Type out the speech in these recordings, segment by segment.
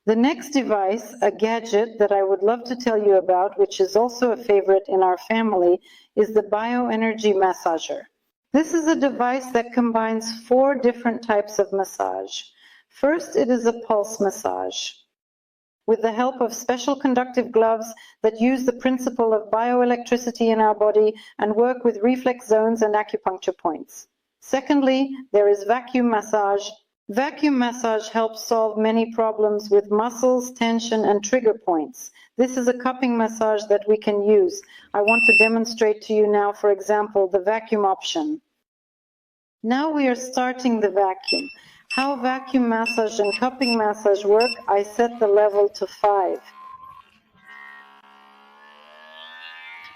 The next device, a gadget that I would love to tell you about, which is also a favorite in our family, is the Bioenergy Massager. This is a device that combines 4 different types of massage. First, it is a pulse massage with the help of special conductive gloves that use the principle of bioelectricity in our body and work with reflex zones and acupuncture points. Secondly, there is vacuum massage. Vacuum massage helps solve many problems with muscles, tension, and trigger points. This is a cupping massage that we can use. I want to demonstrate to you now, for example, the vacuum option. Now we are starting the vacuum. How vacuum massage and cupping massage work, I set the level to 5.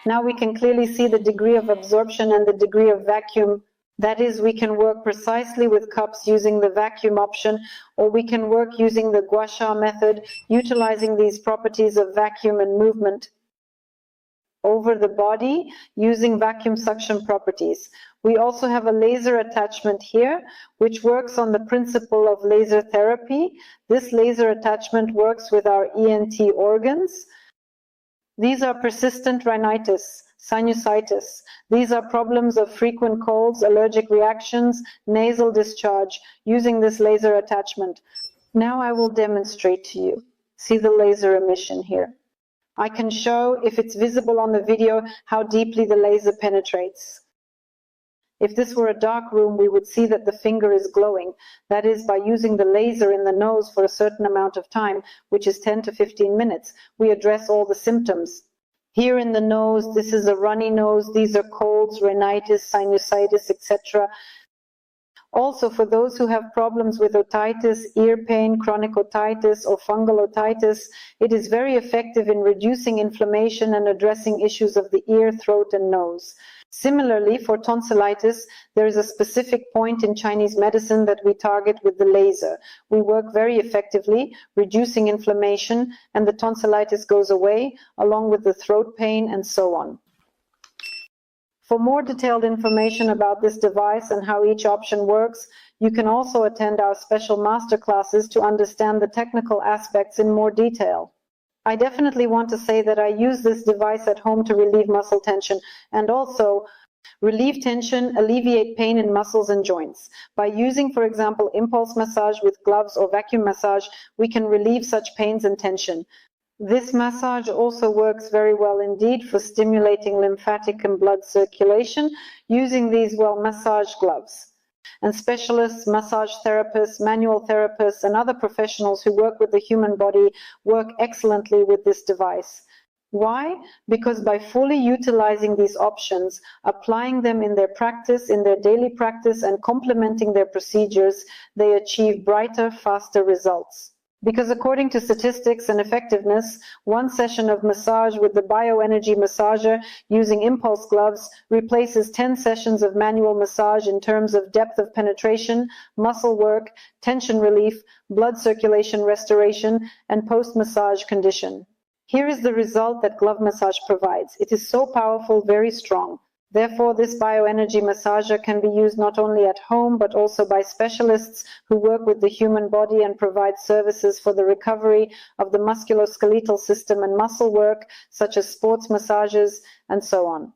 Now we can clearly see the degree of absorption and the degree of vacuum. That is, we can work precisely with cups using the vacuum option, or we can work using the gua sha method, utilizing these properties of vacuum and movement over the body using vacuum suction properties. We also have a laser attachment here, which works on the principle of laser therapy. This laser attachment works with our ENT organs. These are persistent rhinitis, sinusitis. These are problems of frequent colds, allergic reactions, nasal discharge, using this laser attachment. Now I will demonstrate to you. See the laser emission here. I can show, if it's visible on the video, how deeply the laser penetrates. If this were a dark room, we would see that the finger is glowing. That is, by using the laser in the nose for a certain amount of time, which is 10 to 15 minutes, we address all the symptoms. Here in the nose, this is a runny nose. These are colds, rhinitis, sinusitis, etc. Also, for those who have problems with otitis, ear pain, chronic otitis, or fungal otitis, it is very effective in reducing inflammation and addressing issues of the ear, throat, and nose. Similarly, for tonsillitis, there is a specific point in Chinese medicine that we target with the laser. We work very effectively, reducing inflammation, and the tonsillitis goes away, along with the throat pain and so on. For more detailed information about this device and how each option works, you can also attend our special masterclasses to understand the technical aspects in more detail. I definitely want to say that I use this device at home to relieve muscle tension and also relieve tension, alleviate pain in muscles and joints. By using, for example, impulse massage with gloves or vacuum massage, we can relieve such pains and tension. This massage also works very well indeed for stimulating lymphatic and blood circulation using these well-massaged gloves. And specialists, massage therapists, manual therapists, and other professionals who work with the human body work excellently with this device. Why? Because by fully utilizing these options, applying them in their practice, in their daily practice, and complementing their procedures, they achieve brighter, faster results. Because according to statistics and effectiveness, one session of massage with the Bioenergy Massager using impulse gloves replaces 10 sessions of manual massage in terms of depth of penetration, muscle work, tension relief, blood circulation restoration, and post-massage condition. Here is the result that glove massage provides. It is so powerful, very strong. Therefore, this bioenergy massager can be used not only at home, but also by specialists who work with the human body and provide services for the recovery of the musculoskeletal system and muscle work, such as sports massages and so on.